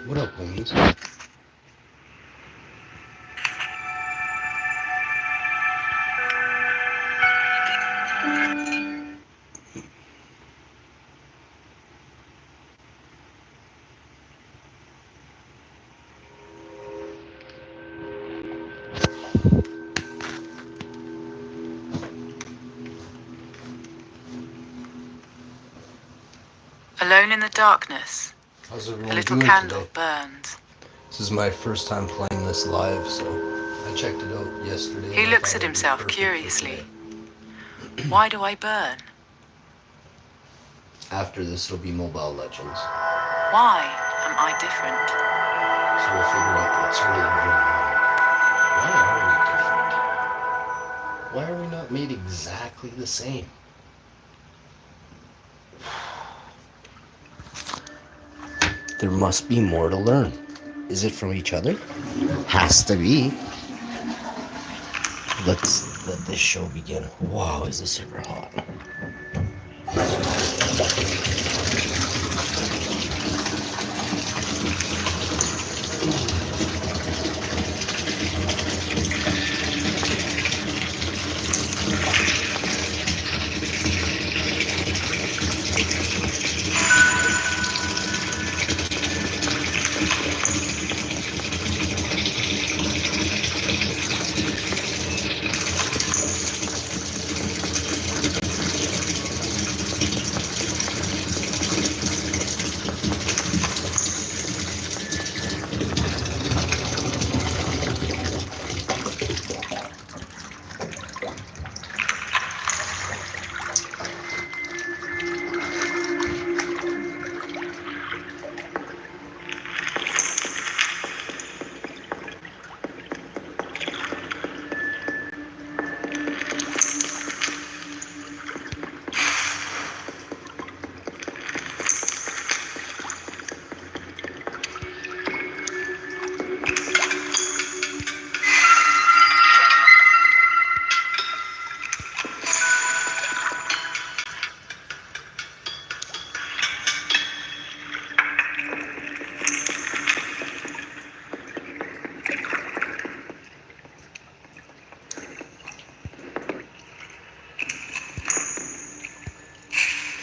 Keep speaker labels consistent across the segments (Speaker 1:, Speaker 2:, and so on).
Speaker 1: What up, homies?
Speaker 2: Alone in the darkness,
Speaker 1: How's
Speaker 2: a
Speaker 1: everyone
Speaker 2: little
Speaker 1: doing
Speaker 2: candle
Speaker 1: today?
Speaker 2: burns.
Speaker 1: This is my first time playing this live, so I checked it out yesterday.
Speaker 2: He
Speaker 1: and I
Speaker 2: looks
Speaker 1: thought
Speaker 2: at
Speaker 1: it would be
Speaker 2: himself
Speaker 1: perfect for
Speaker 2: curiously.
Speaker 1: today.
Speaker 2: Why do I burn?
Speaker 1: After this, it'll be Mobile Legends,
Speaker 2: Why am I different?
Speaker 1: so we'll figure out what's really going on. Why are we different? Why are we not made exactly the same? There must be more to learn. Is it from each other? Has to be. Let's let this show begin. Wow, is this ever hot?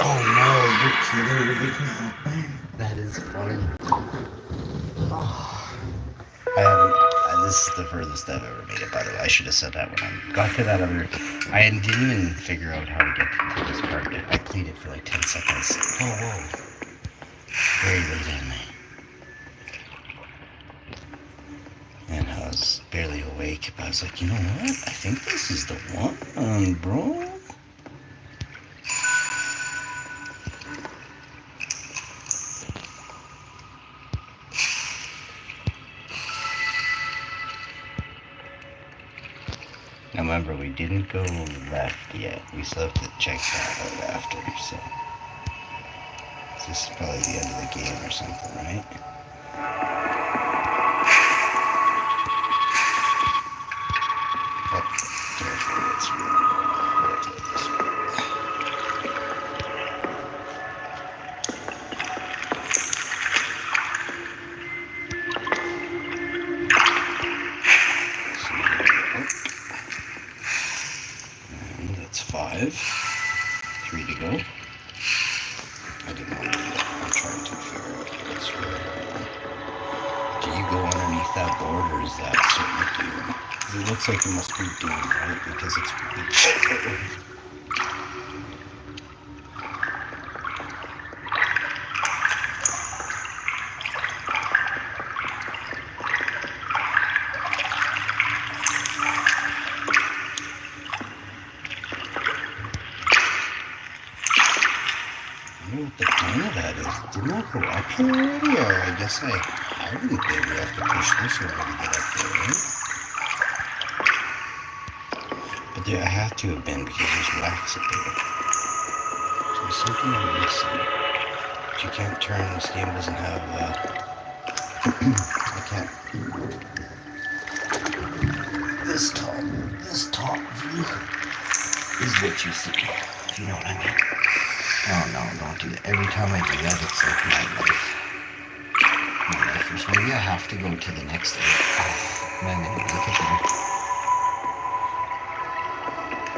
Speaker 1: Oh no, you're kidding me. That is funny. Oh. I haven't. This is the furthest I've ever made it, by the way. I should have said that when I got to that other. I didn't even figure out how to get to this part yet. I played it for like 10 seconds. Whoa. Very late in me. And I was barely awake, but I was like, you know what? I think this is the one, bro. Now remember, we didn't go left yet. We still have to check that out after, so. This is probably the end of the game or something, right? Oh, careful, it's really this way. And that's 5. 3 to go. I didn't want to do that. I'm trying to figure out what's really going on. Do you go underneath that board, or is that certain doom? It looks like it must be doom, right? Because it's... I don't know what the point of that is. Didn't I go up here already? Or I guess I haven't. Maybe I have to push this over to get up there, right? But there, I have to have been because there's wax up there. So there's something I'm missing. But you can't turn. This game doesn't have. I can't. This top view is what you see. If you know what I mean. Oh no, don't do that. Every time I do that, it's like my life first. Maybe I have to go to the next area. Am I gonna make it there?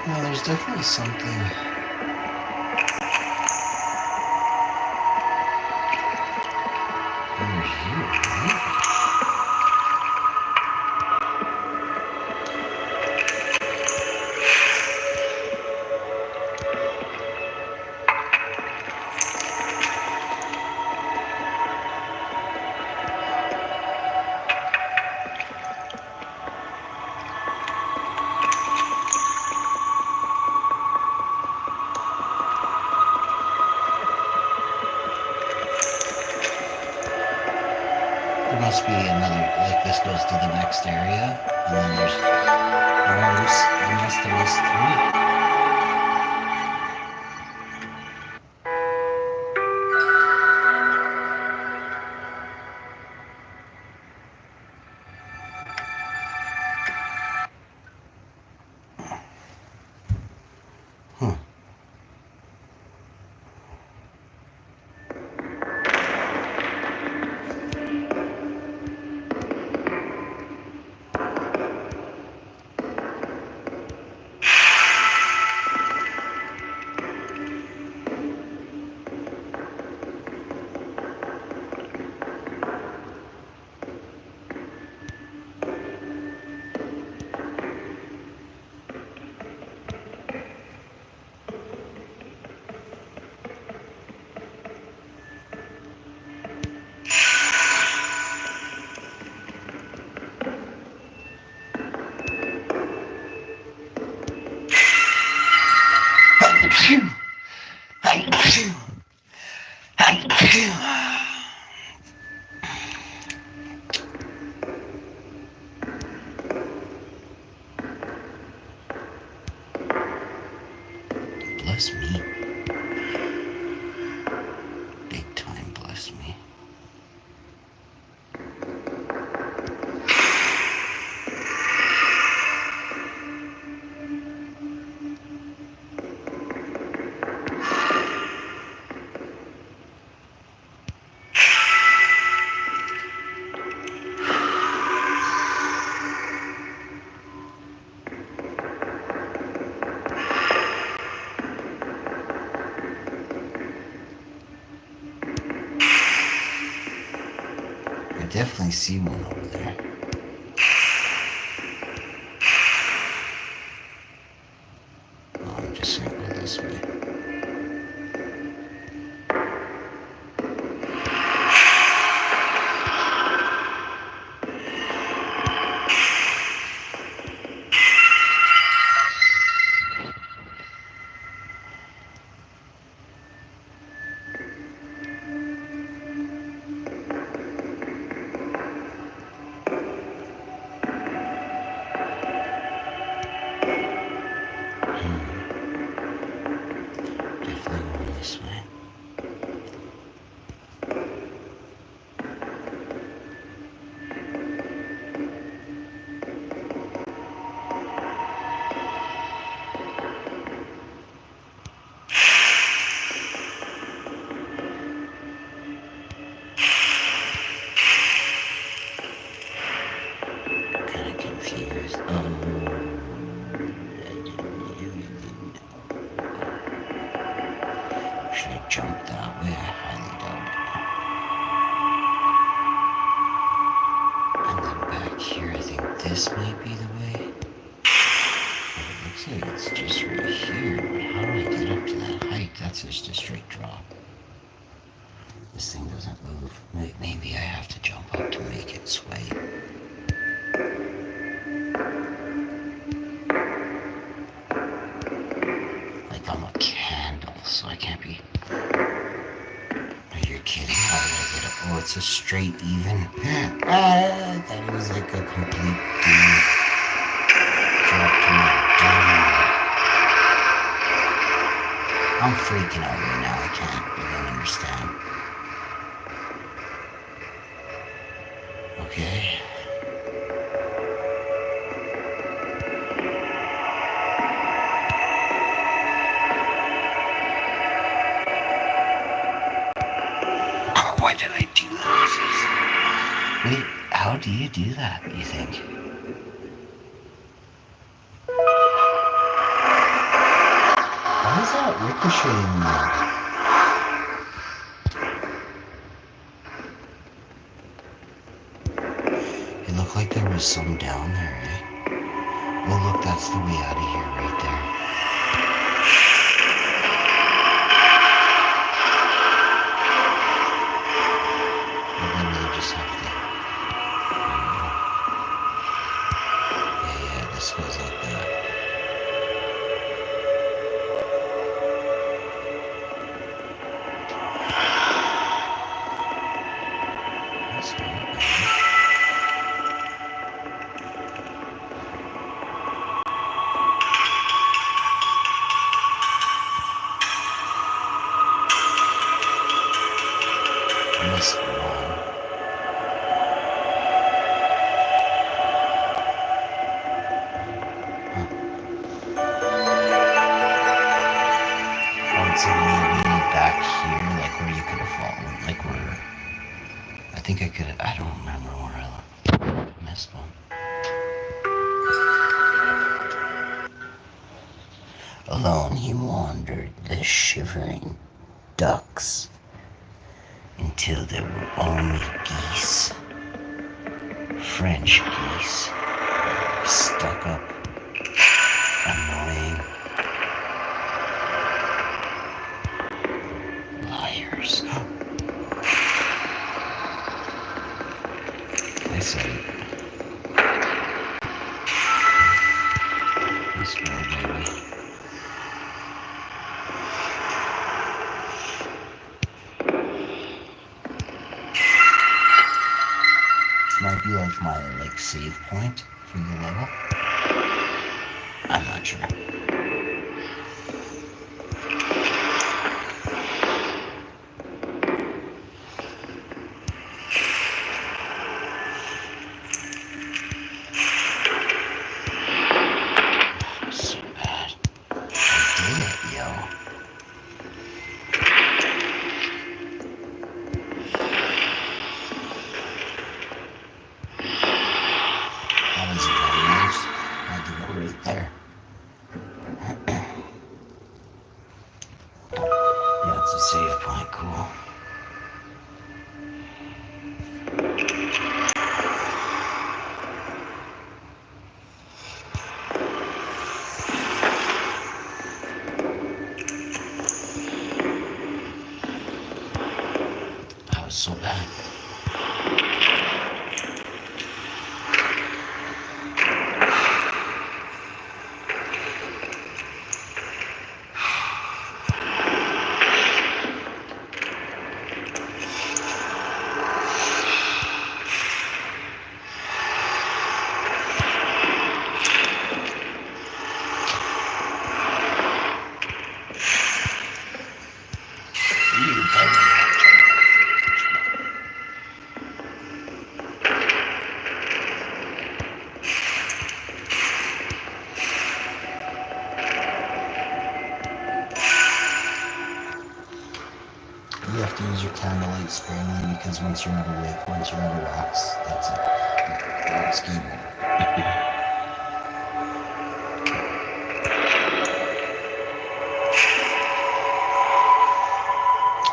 Speaker 1: No, there's definitely something. Over here, right? There must be another, like this goes to the next area, and then there's, I must have missed three. Huh. Bless me. Big time bless me. I definitely see one over there. Oh, I'm just gonna go this way. Definitely going this way. Kind of confused. Should I jump that way? I highly doubt it. And then back here, I think this might be the way. But it looks like it's just right here. But how do I get up to that height? That's just a straight drop. This thing doesn't move. Maybe I have to jump up to make it sway. Like I'm a candle, so I can't be. Are you kidding? How did I get up? Oh, it's a straight even. I thought it was like a complete drop to my down. I'm freaking out right now. I can't really understand. Okay. Why did I do that? Wait, how do you do that, you think? Why is that ricocheting now? It looked like there was some down there, eh? Oh, look, that's the way out of here right there. I literally just have to... Yeah, this goes like that. That's not bad. Missed one. I would say maybe back here, like where you could have fallen, like where... I think I could have... I don't remember where I missed one. Alone he wandered the shivering ducks until there were only geese. French geese. Stuck up. Annoying. Liars. I said it. Let's go, baby. This might be like my save point for the level. I'm not sure. So bad. I did it, yo. That was very nice. I had to go right there. Yeah, it's a save point. Cool. That was so bad. You have to use your candlelight sparingly because once you're out of wax, that's it. It's game over.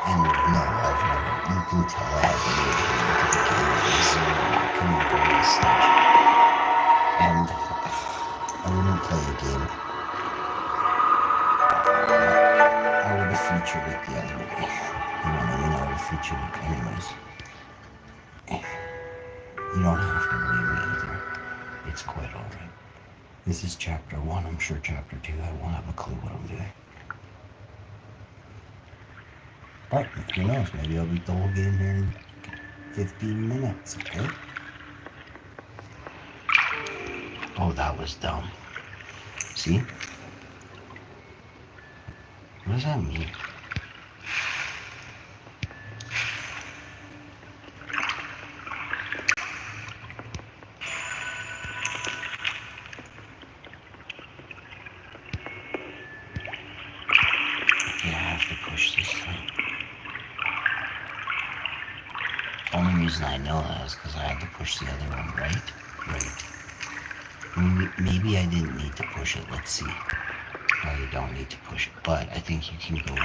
Speaker 1: And no, I've never. You can tell I have really look at the cameras and I couldn't go this stage. And I wouldn't play a game. I would have featured it the other way. You know what I mean? I would have featured it anyways. You don't have to believe me either. It's quite alright. This is chapter 1. I'm sure chapter 2 I won't have a clue what I'm doing. But who knows? Maybe I'll beat the whole game here in 15 minutes, okay? Oh, that was dumb. See? What does that mean? Yeah, I have to push this thing. Only reason I know that is because I had to push the other one, right? Right. Maybe I didn't need to push it. Let's see. No, you don't need to push it, but I think you can go.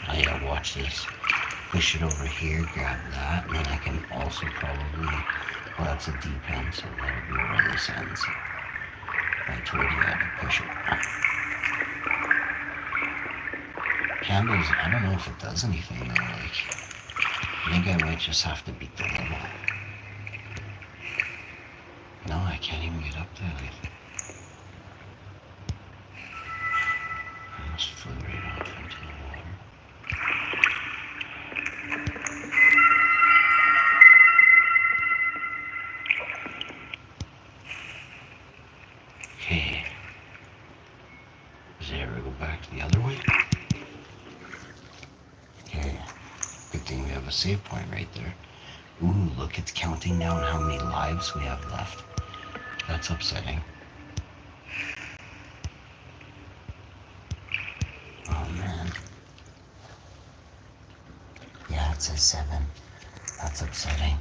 Speaker 1: Oh yeah, watch this. Push it over here, grab that, and then I can also probably, well, that's a deep end, so that'll be where this ends. I told you I had to push it. Candles, I don't know if it does anything though, like, I think I might just have to beat the level. No, I can't even get up there, like, I almost flew right off into the water. Okay. Does it ever go back to the other way? Okay. Good thing we have a save point right there. Ooh, look, it's counting down how many lives we have left. That's upsetting. Oh, man. Yeah, it says 7. That's upsetting.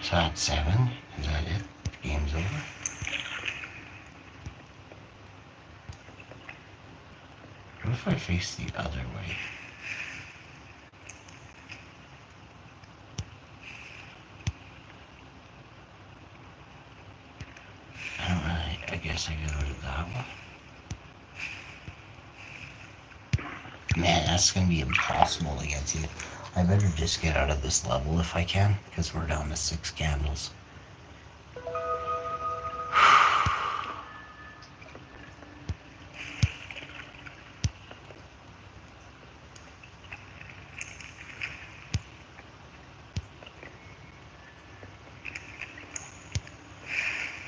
Speaker 1: So that's 7? Is that it? Game's over? What if I face the other way? I guess I go to that one. Man, that's gonna be impossible to get to. I better just get out of this level if I can, because we're down to 6 candles.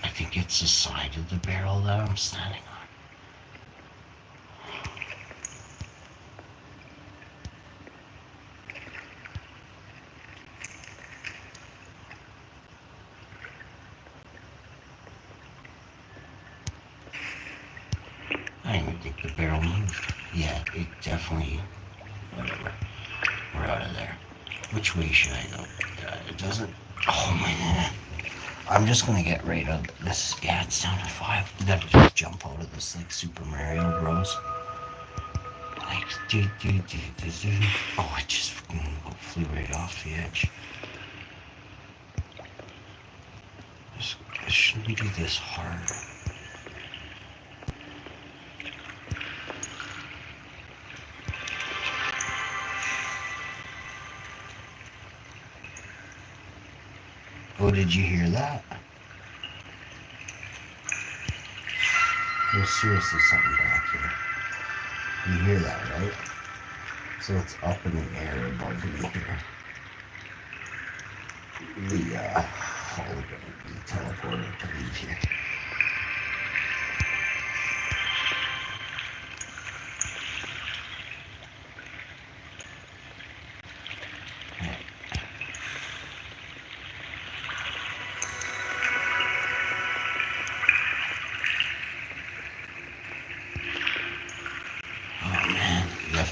Speaker 1: I think it's the side of the barrel that I'm standing on. I didn't think the barrel moved. Yeah, it definitely... Whatever. We're out of there. Which way should I go? It doesn't... Oh, man. I'm just gonna get right out of this. Yeah, it's down to 5. We gotta just jump out of this, like, Super Mario Bros. Like, oh, it just flew right off the edge. Shouldn't we do this hard? Oh, did you hear that? There's seriously something back here. You hear that, right? So it's up in the air above me here. The teleporter to leave here.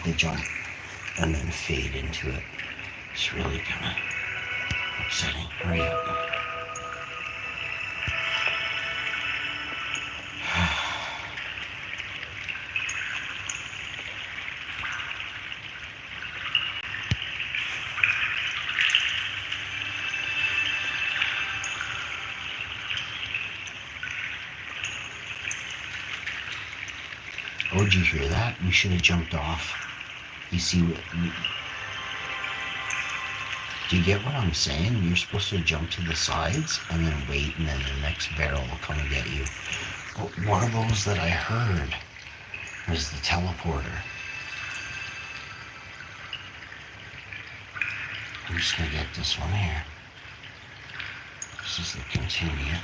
Speaker 1: To jump and then fade into it. It's really kind of upsetting. Hurry up. Oh, did you hear that? We should have jumped off. You see what... Do you get what I'm saying? You're supposed to jump to the sides and then wait, and then the next barrel will come and get you. But one of those that I heard was the teleporter. I'm just gonna get this one here. This is the continue.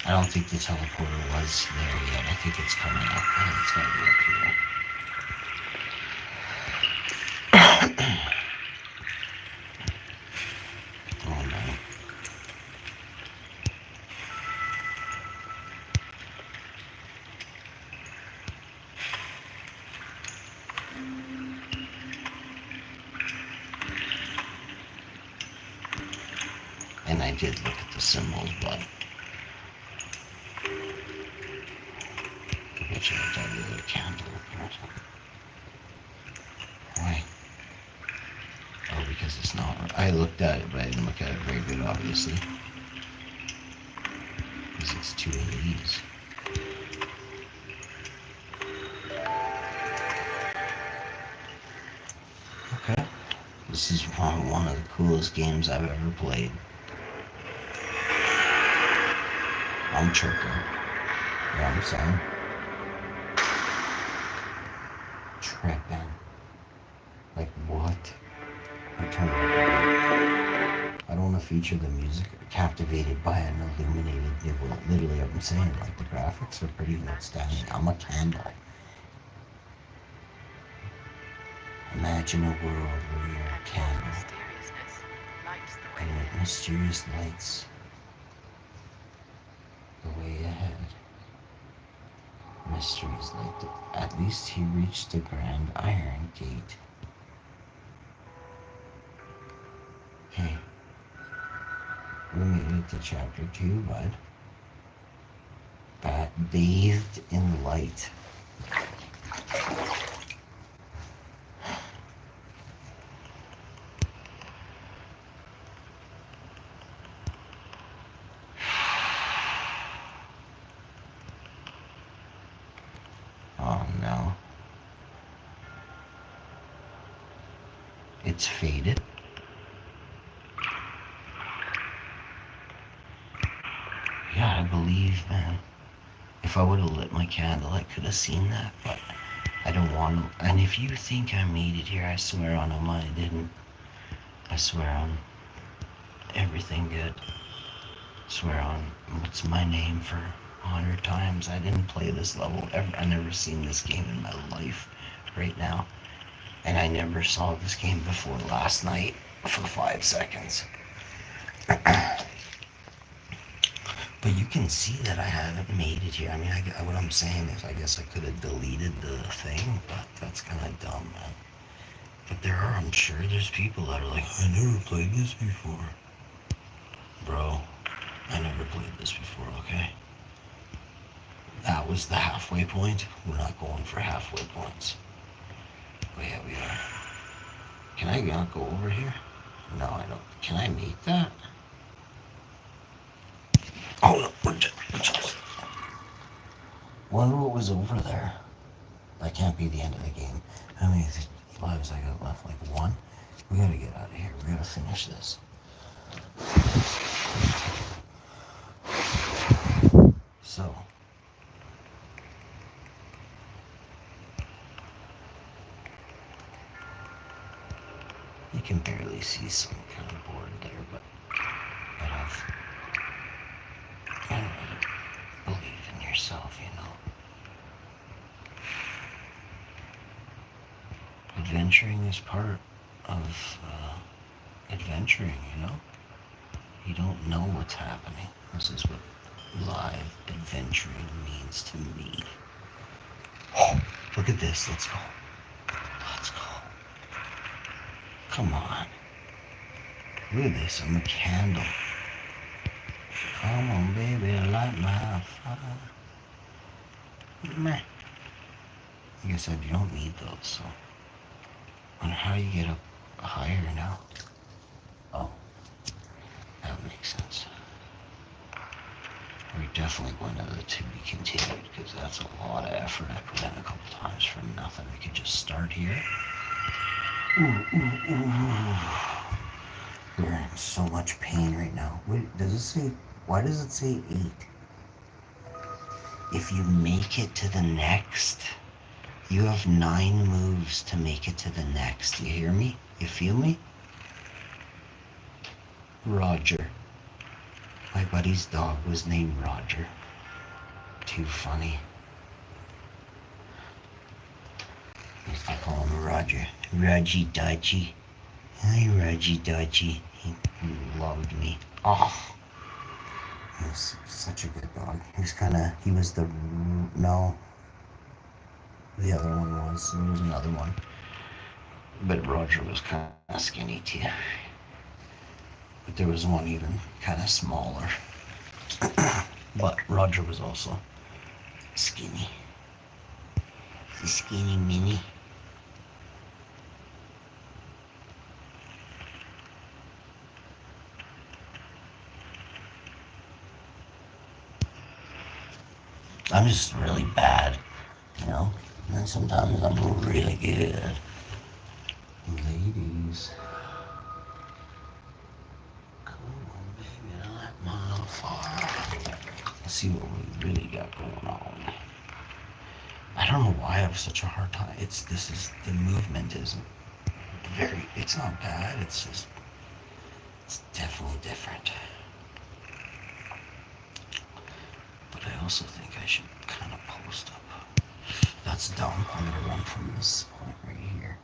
Speaker 1: I don't think the teleporter was there yet. I think it's coming up. I think it's gonna be up here. Oh no. And I did look at the symbols, but I bet you I got the other candle opener or something. Why? Oh, because it's not. I looked at it, but I didn't look at it very good, obviously. Because it's two of these. Okay. This is one of the coolest games I've ever played. I'm tripping. Yeah, I'm saying. Tripping. Like what? I'm turning it. I don't want to feature the music. Captivated by an illuminated new world. Literally, I'm saying, like, the graphics are pretty outstanding. I'm a candle. Imagine a world where you're a candle. And with mysterious lights the way ahead. Mysteries like that. At least he reached the grand iron gate. Hey, we made it to chapter 2, bud. Bathed in light. Oh no. It's faded. You gotta believe, man. If I would have lit my candle, I could have seen that, but I don't want to. And if you think I made it here, I swear on him, I didn't. I swear on everything good. Swear on what's my name for 100 times. I didn't play this level ever. I never seen this game in my life right now. And I never saw this game before last night for 5 seconds. But you can see that I haven't made it here. I mean, what I'm saying is I guess I could have deleted the thing, but that's kind of dumb, man. But I'm sure there's people that are like, I never played this before. Bro, I never played this before, okay? That was the halfway point. We're not going for halfway points. But yeah, we are. Can I not go over here? No, I don't. Can I make that? Oh, no. Wonder what was over there. That can't be the end of the game. How many lives I got left? Like 1? We gotta get out of here. We gotta finish this. So. You can barely see some kind of board there, but you know, believe in yourself, you know. Adventuring is part of adventuring, you know. You don't know what's happening. This is what live adventuring means to me. Oh, look at this. Let's go. Let's go. Come on. Look at this. I'm a candle. Come on, baby, light my fire. Meh. Like I said, you don't need those, so. I wonder how you get up higher now. Oh. That would make sense. We're definitely going to the to be continued, because that's a lot of effort I put in a couple times for nothing. We could just start here. Ooh. We're in so much pain right now. Wait, does it say, why does it say 8? If you make it to the next, you have 9 moves to make it to the next. You hear me? You feel me? Roger. My buddy's dog was named Roger. Too funny. I used to call him Roger. Raji Dodgy. Hi, Raji Dodgy. He loved me. Oh. He was such a good dog. He was the, no. The other one was, there was another one. But Roger was kind of skinny too. But there was one even kind of smaller. But Roger was also skinny. The skinny mini. I'm just really bad, you know? And then sometimes I'm really good. Ladies. Come on, baby, not mile far. Let's see what we really got going on. I don't know why I have such a hard time. The movement isn't it's not bad, it's definitely different. But I also think I should kind of post up. That's dumb. I'm gonna run from this point right here.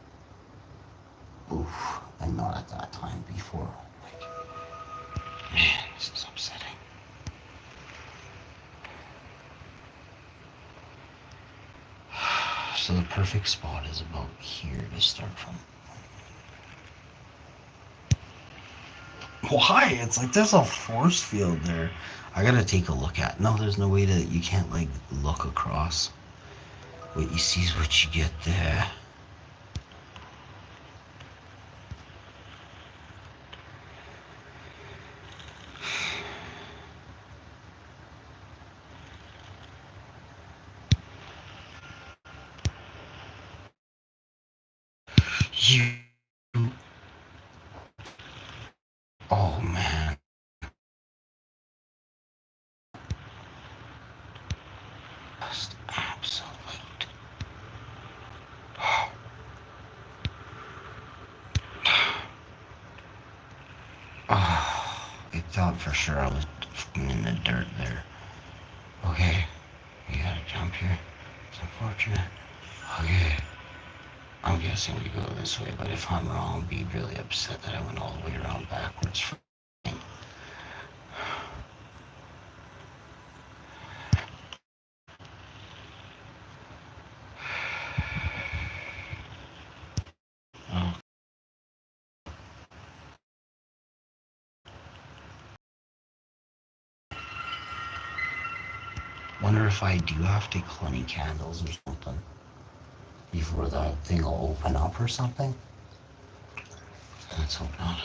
Speaker 1: Oof, and not at that time before. Like, man, this is upsetting. So the perfect spot is about here to start from. Why? It's like there's a force field there. I gotta take a look at. No, there's no way you can't like look across. What you see is what you get there. You. Oh man. Just absolute. Oh, I thought for sure I was in the dirt there. Okay, you gotta jump here. It's unfortunate. Okay. I'm guessing we go this way, but if I'm wrong, I'll be really upset that I went all the way around backwards. Oh. Wonder if I do have to 20 candles or something before that thing will open up or something. Let's hope not.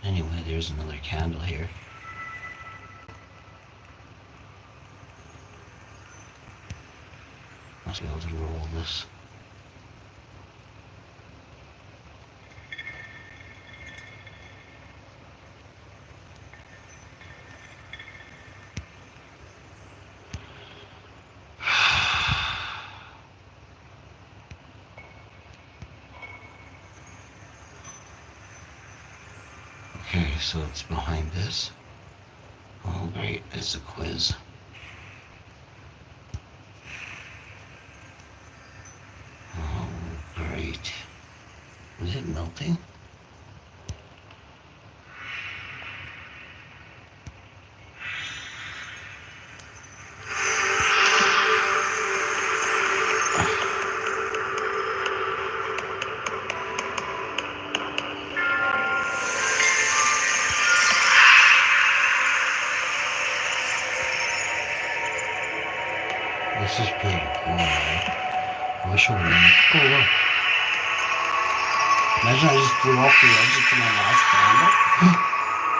Speaker 1: Anyway, there's another candle here. Must be able to roll this. Okay, so it's behind this. Oh, great, it's a quiz. Oh, great. Is it melting? This is pretty cool, man. I wish I would have. Oh, look. Imagine I just flew off the edge into my last candle.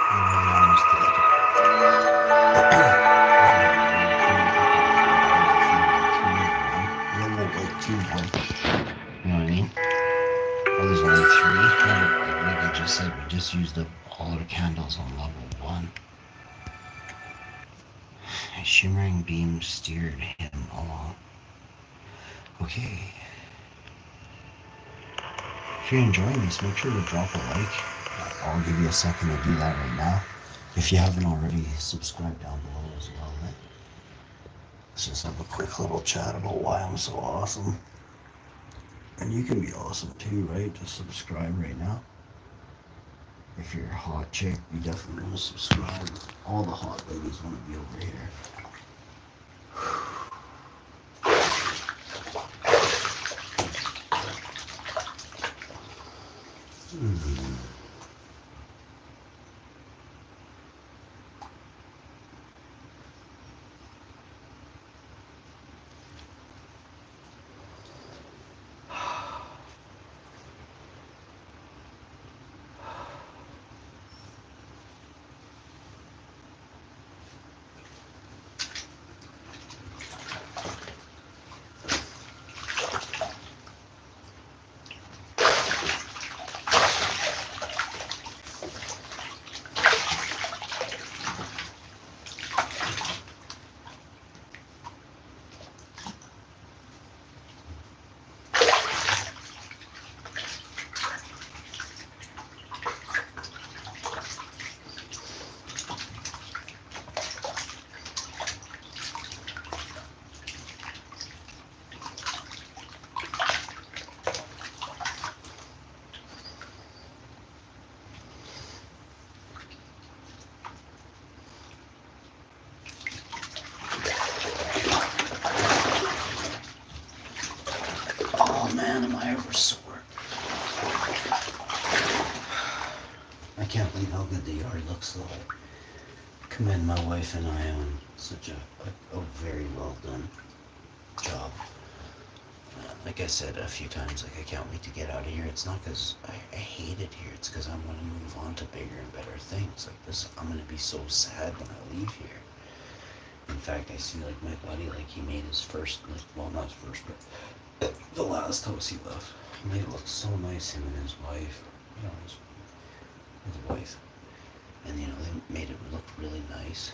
Speaker 1: I really almost did it. You know what I mean? Oh, there's only 3. Like I just said, we just used up all our candles on level 1. A shimmering beam steered him along. Okay. If you're enjoying this, make sure to drop a like. I'll give you a second to do that right now. If you haven't already, subscribe down below as well, right? Let's just have a quick little chat about why I'm so awesome. And you can be awesome too, right? Just subscribe right now. If you're a hot chick, you definitely want to subscribe. All the hot ladies want to be over here. Oh man, am I ever sore. I can't believe how good the yard looks though. I commend my wife and I on such a very well done job. Like I said a few times, like I can't wait to get out of here. It's not because I hate it here. It's because I'm going to move on to bigger and better things. Like this, I'm going to be so sad when I leave here. In fact, I see like my buddy, like he made his first, like, well not his first, but the last house he left. He made it look so nice, him and his wife. You know, his wife. And you know, they made it look really nice.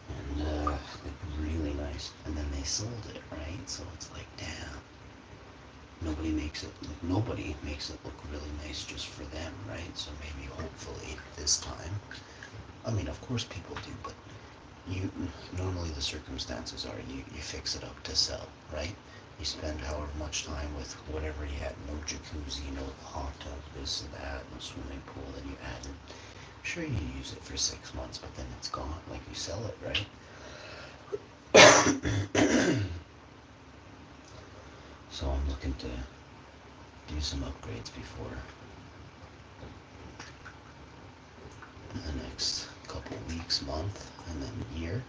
Speaker 1: And like really nice. And then they sold it, right? So it's like, damn. Nobody makes it look really nice just for them, right? So maybe hopefully this time. I mean, of course people do, but you normally the circumstances are you fix it up to sell, right? You spend however much time with whatever you had, no jacuzzi, no hot tub, this and that, no swimming pool, then you add it. Sure, you use it for 6 months, but then it's gone, like you sell it, right? So I'm looking to do some upgrades before the next couple weeks, month, and then year.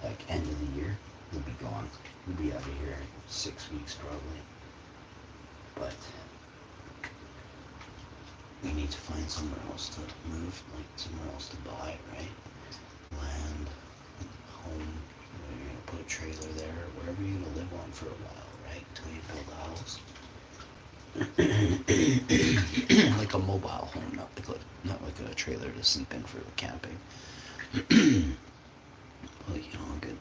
Speaker 1: Like end of the year, we'll be gone. We'll be out of here in 6 weeks probably. But we need to find somewhere else to move, like somewhere else to buy, right? Land, home, you're gonna put a trailer there, wherever you're gonna live on for a while, right? Until you build a house. Like a mobile home, not like a trailer to sleep in for camping. Like, you know, a good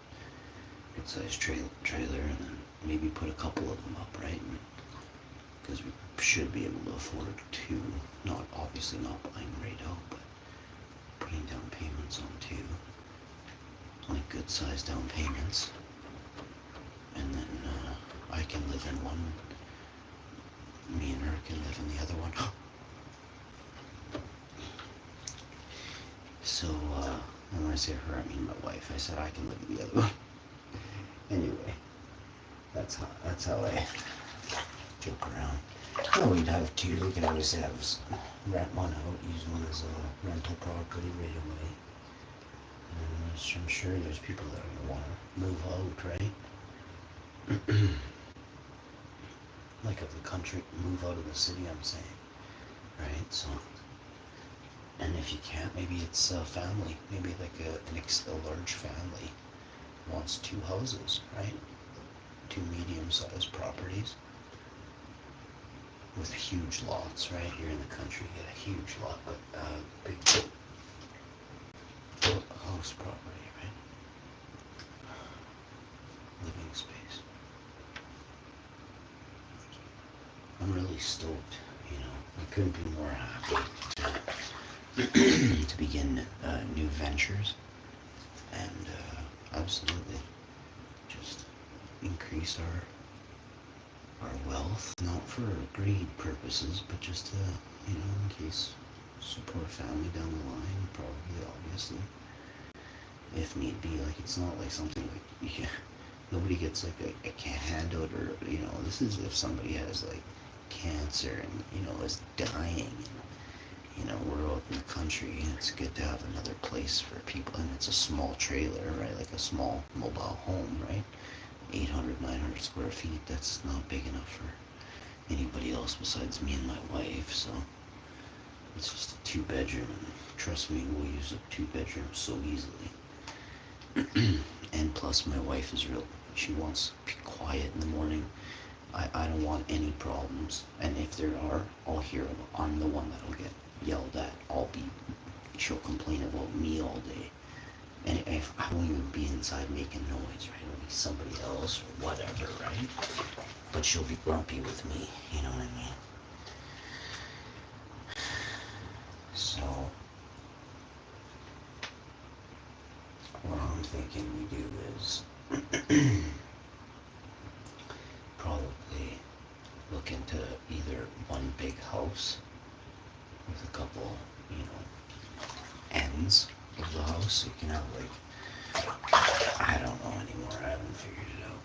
Speaker 1: sized trailer, and then maybe put a couple of them up, right? Because we should be able to afford two, not obviously not buying right out, but putting down payments on two, like good sized down payments, and then I can live in one, me and her can live in the other one. So and when I say her, I mean my wife. I said I can live in the other one. Anyway, that's how I joke around. Oh, we'd have two. We could always rent one out, use one as a rental property right away. And I'm sure there's people that are gonna want to move out, right? Like of the country, move out of the city. I'm saying, right? So, and if you can't, maybe it's a family. Maybe like a large family wants two houses, right? Two medium-sized properties with huge lots, right? Here in the country, you get a huge lot, but big house property, right? Living space. I'm really stoked, you know. I couldn't be more happy to begin new ventures and absolutely just increase our wealth, not for greed purposes, but just to, you know, in case support family down the line, probably, obviously, if need be. Like, it's not like something like, yeah, nobody gets like a handout, or, you know, this is if somebody has like cancer and, you know, is dying, and, you know, we're out in the country, and it's good to have another place for people, and it's a small trailer, right, like a small mobile home, right, 800, 900 square feet, that's not big enough for anybody else besides me and my wife, so it's just a 2-bedroom, and trust me, we'll use a 2-bedroom so easily. And plus my wife is she wants to be quiet in the morning. I don't want any problems, and if there are, I'll hear them. I'm the one that'll get yelled at. She'll complain about me all day, and if I won't even be inside making noise, right, it'll be somebody else or whatever, right, but she'll be grumpy with me, you know what I mean? So what I'm thinking we do is probably look into either one big house with a couple, you know, ends of the house. So you can have like, I don't know anymore. I haven't figured it out.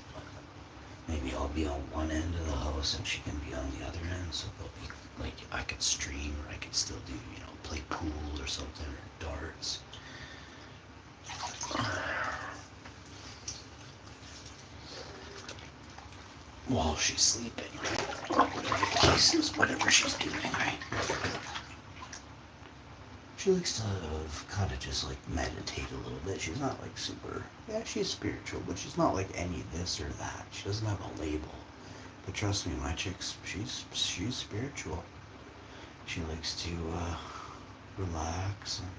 Speaker 1: maybe I'll be on one end of the house and she can be on the other end, so they'll be like I could stream or I could still do, play pool or something or darts. While she's sleeping, right? Or whatever the case is, whatever she's doing, right? She likes to kind of just like meditate a little bit. She's not like super, yeah, she's spiritual, but she's not like any this or that. She doesn't have a label. But trust me, my chick's, she's spiritual. She likes to relax and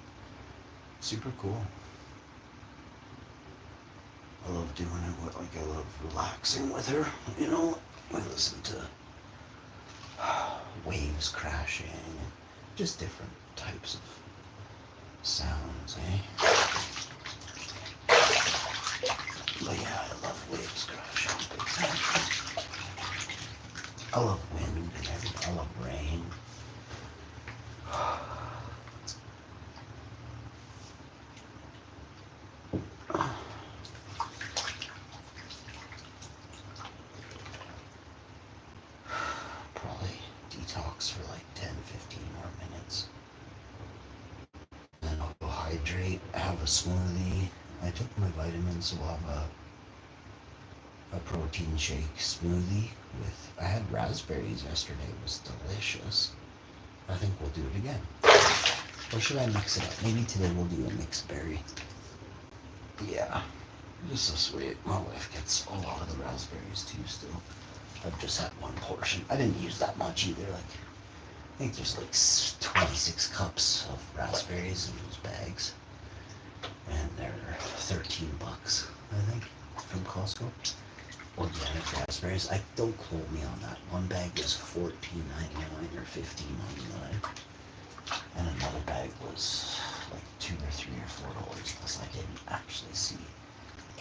Speaker 1: super cool. I love doing it with, I love relaxing with her, I listen to waves crashing and just different types of sounds, eh? But yeah, I love waves crashing big time. I love wind and everything. I love rain. Probably detox for like 10, 15 more minutes. Then I'll go hydrate, have a smoothie. I took my vitamins, so I'll have a protein shake smoothie with, I had raspberries yesterday. It was delicious. I think we'll do it again. Or should I mix it up? Maybe today we'll do a mixed berry. Yeah, just so sweet. My wife gets a lot of the raspberries too still. I've just had one portion. I didn't use that much either. I think there's like 26 cups of raspberries in those bags. And they're $13, I think, from Costco. Organic raspberries. Don't quote me on that. One bag was $14.99 or $15.99. And another bag was like $2 or $3 or $4 plus. I didn't actually see.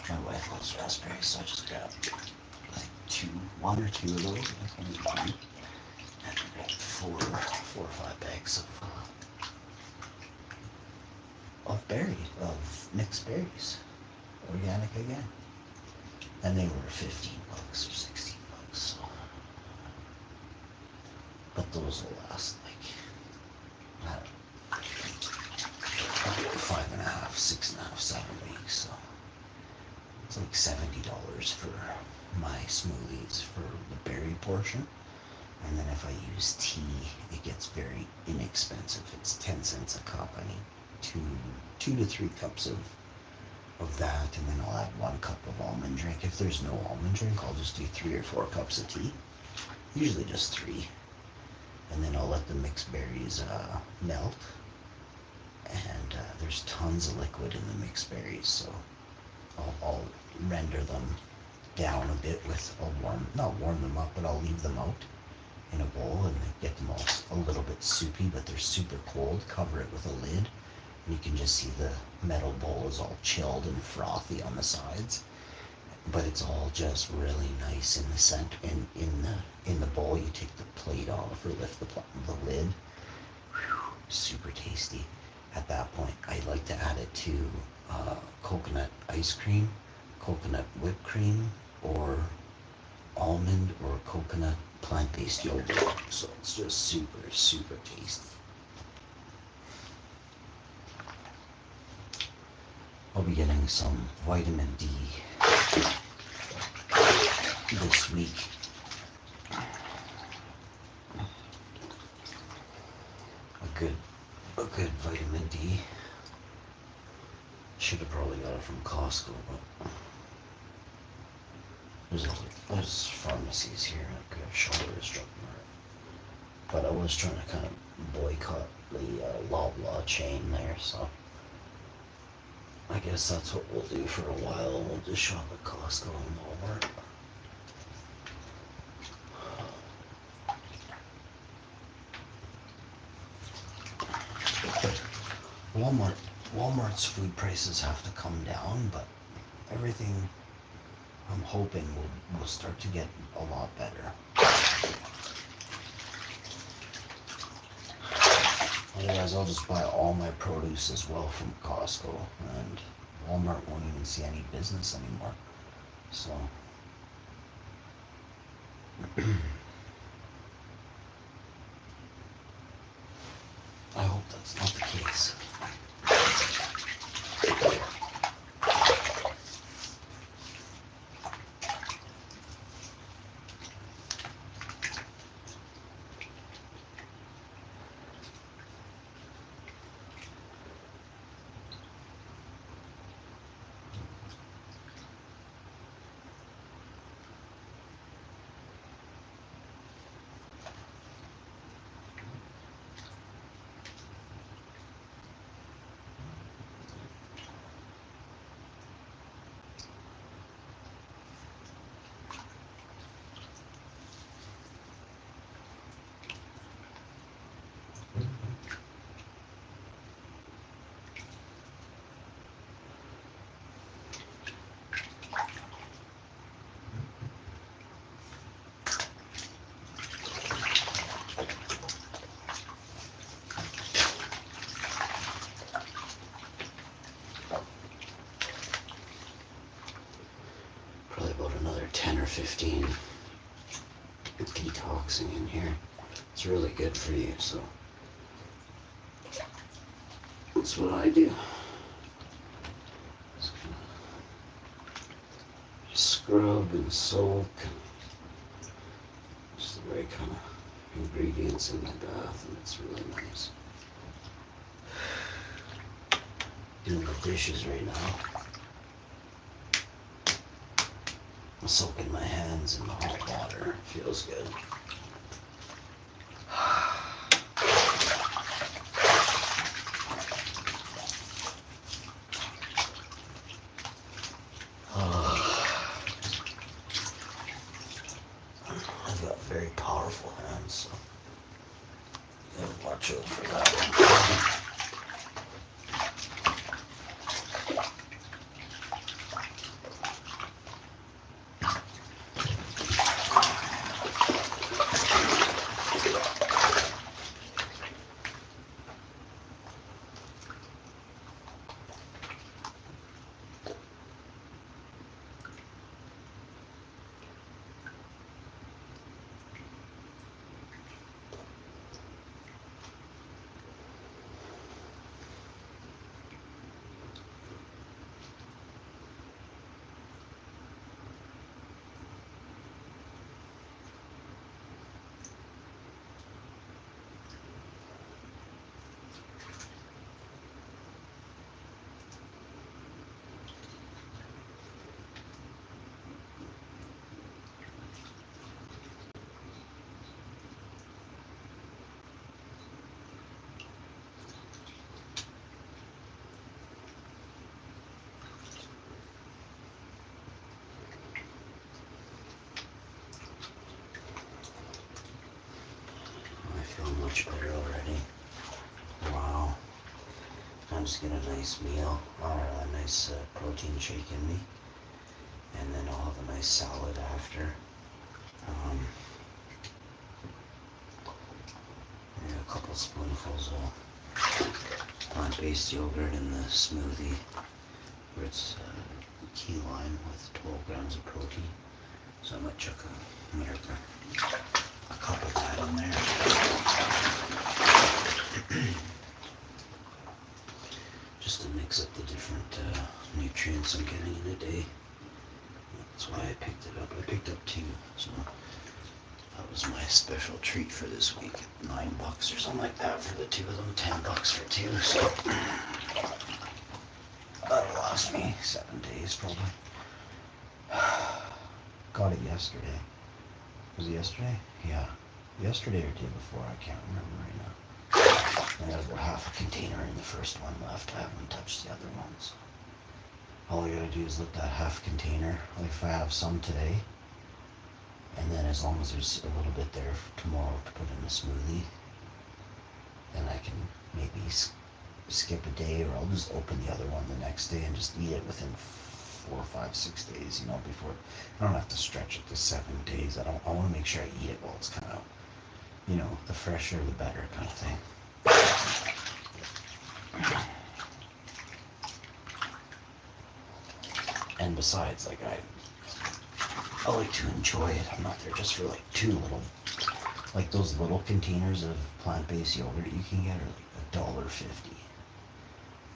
Speaker 1: My wife loves raspberries, so I just grabbed like one or two of those. And I grabbed four or five bags of mixed berries. Organic again. And they were $15 or $16. So. But those will last like, I don't know, 5.5, 6.5, 7 weeks. So it's like $70 for my smoothies for the berry portion. And then if I use tea, it gets very inexpensive. It's 10 cents a cup. I need 2 to 3 cups of that, and then I'll add 1 cup of almond drink. If there's no almond drink, I'll just do 3 or 4 cups of tea. Usually just 3. And then I'll let the mixed berries melt. And there's tons of liquid in the mixed berries, so I'll render them down a bit with, not warm them up, but I'll leave them out in a bowl and get them all a little bit soupy, but they're super cold. Cover it with a lid. You can just see the metal bowl is all chilled and frothy on the sides, but it's all just really nice in the center. In the bowl, you take the plate off or lift the lid. Whew, super tasty. At that point, I like to add it to coconut ice cream, coconut whipped cream, or almond or coconut plant-based yogurt. So it's just super, super tasty. I'll be getting some vitamin D this week. A good vitamin D. Should have probably got it from Costco, but there's pharmacies here at good Shoppers Drug Mart. But I was trying to kind of boycott the Loblaw chain there, so I guess that's what we'll do for a while. We'll just shop at Costco and Walmart. Walmart's food prices have to come down, but everything I'm hoping will start to get a lot better. Otherwise, I'll just buy all my produce as well from Costco, and Walmart won't even see any business anymore. So, I hope that's not the case. Probably about another 10 or 15 detoxing in here. It's really good for you, so that's what I do. Just gonna scrub and soak. Just the right kind of ingredients in my bath, and it's really nice. Doing the dishes right now. I'm soaking my hands in the hot water. Feels good. I've got very powerful hands, so you gotta watch out for that one. I feel much better already. Wow. I'm just getting a nice meal, or a nice protein shake in me. And then I'll have a nice salad after. And a couple spoonfuls of plant-based yogurt in the smoothie, where it's key lime with 12 grams of protein. So I might chuck a cup of that in there. Just to mix up the different nutrients I'm getting in a day. That's why I picked it up. I picked up 2, so that was my special treat for this week. $9 or something like that for the 2 of them. $10 for 2. So that'll last me 7 days probably. Got it yesterday. Was it yesterday? Yeah. Yesterday or day before, I can't remember right now. I got about half a container in the first one left. I haven't touched the other ones. All I gotta do is let that half container, like if I have some today, and then as long as there's a little bit there for tomorrow to put in a smoothie, then I can maybe skip a day, or I'll just open the other one the next day and just eat it within 4, 5, 6 days, before. I don't have to stretch it to 7 days. I want to make sure I eat it while it's kind of, the fresher the better kind of thing. And besides, like I like to enjoy it. I'm not there just for like two little, like those little containers of plant-based yogurt you can get are like $1.50.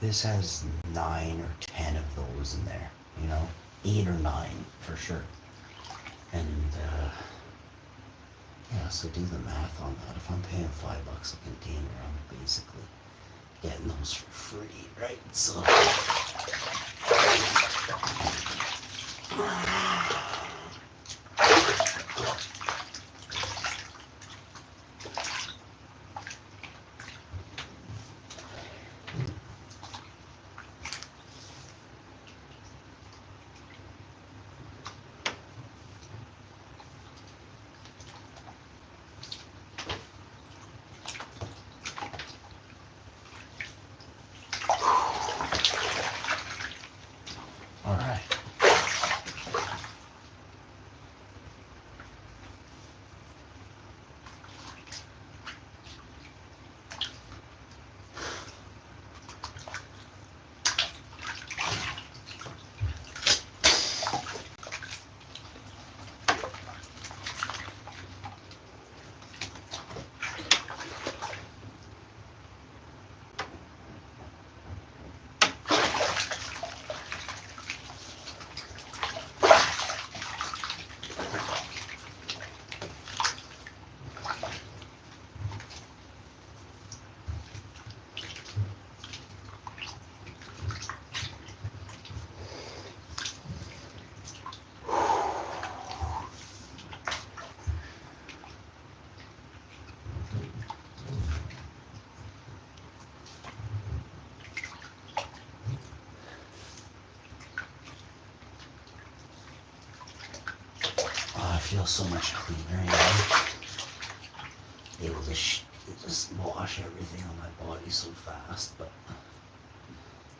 Speaker 1: This has 9 or 10 of those in there, you know, 8 or 9 for sure. And yeah, so do the math on that. If I'm paying $5 a container, I'm basically getting those for free, right? So. All right. I feel so much cleaner, you know? Able to just wash everything on my body so fast, but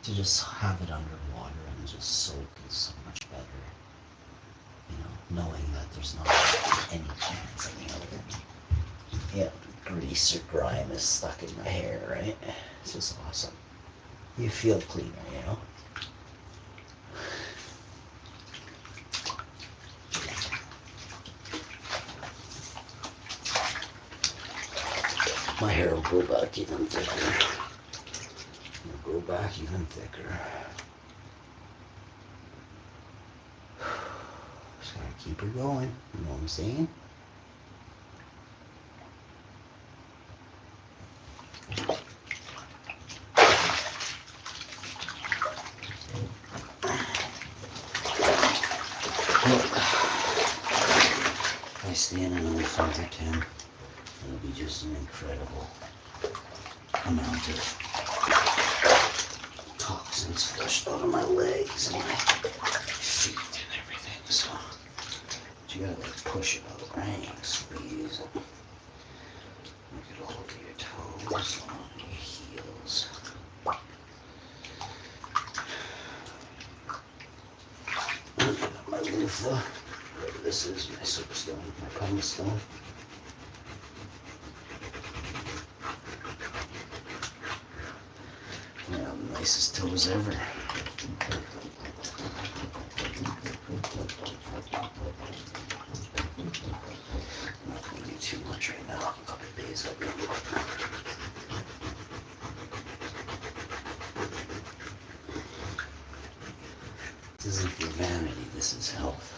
Speaker 1: to just have it underwater and just soak is so much better. You know, knowing that there's not any chance any other, grease or grime is stuck in my hair, right? It's just awesome. You feel cleaner, you know? My hair will grow back even thicker. It'll grow back even thicker. Just gotta keep her going, you know what I'm saying? If I stay in another 5 or 10, it'll be just an incredible amount of toxins flushed out of my legs and my feet and everything. So but you gotta like push it out, right? Squeeze it. Make it all over your toes, on your heels. I got my loofah, whatever this is, my soapstone, my pumice stone. Yeah, the nicest toes ever. I'm not going to do too much right now. A couple of days I'll be able to. This isn't for vanity, this is health.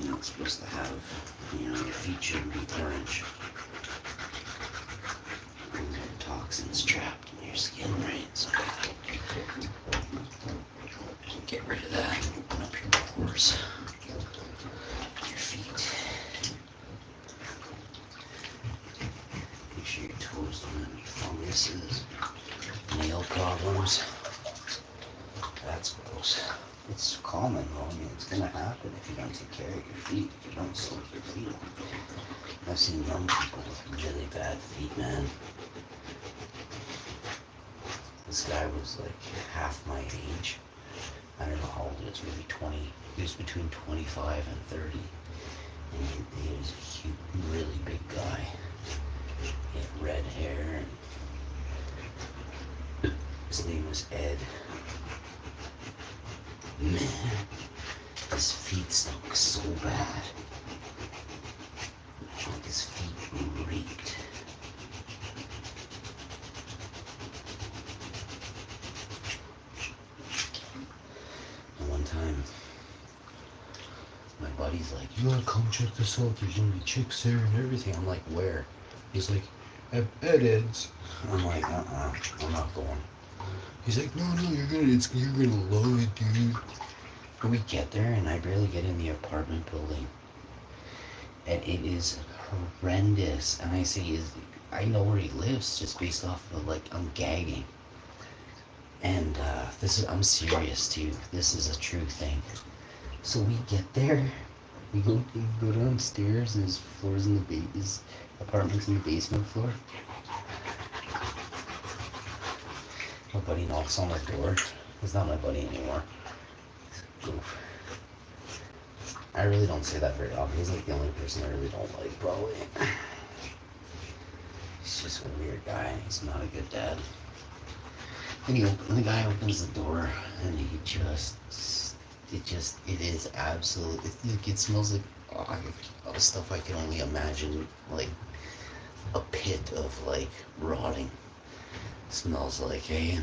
Speaker 1: You're not supposed to have, your feet shouldn't be orange. Toxins trapped in your skin, right? So get rid of that, open up your pores, your feet. Make sure your toes don't have any funguses, nail problems. That's gross. It's common though. I mean, it's gonna happen if you don't take care of your feet, if you don't soak your feet. I've seen young people with really bad feet, man. This guy was like half my age. I don't know how old he was, maybe 20. He was between 25 and 30. And he was a cute, really big guy. He had red hair and his name was Ed. Man, his feet stunk so bad. Like his feet reeked. And one time, my buddy's like, "You gotta come check this out. There's gonna be chicks there and everything." I'm like, "Where?" He's like, "At Ed's." I'm like, I'm not going. He's like, "No, you're gonna love it, dude." And we get there, and I barely get in the apartment building, and it is horrendous. And I know where he lives just based off of, like, I'm gagging. And I'm serious too. This is a true thing. So we get there, we go downstairs, and his apartment's in the basement floor. My buddy knocks on the door. He's not my buddy anymore. Goof. I really don't say that very often. He's like the only person I really don't like, probably. He's just a weird guy, and he's not a good dad. And the guy opens the door, and it is absolute. It smells like stuff I can only imagine, like a pit of, like, rotting. Smells like, hey,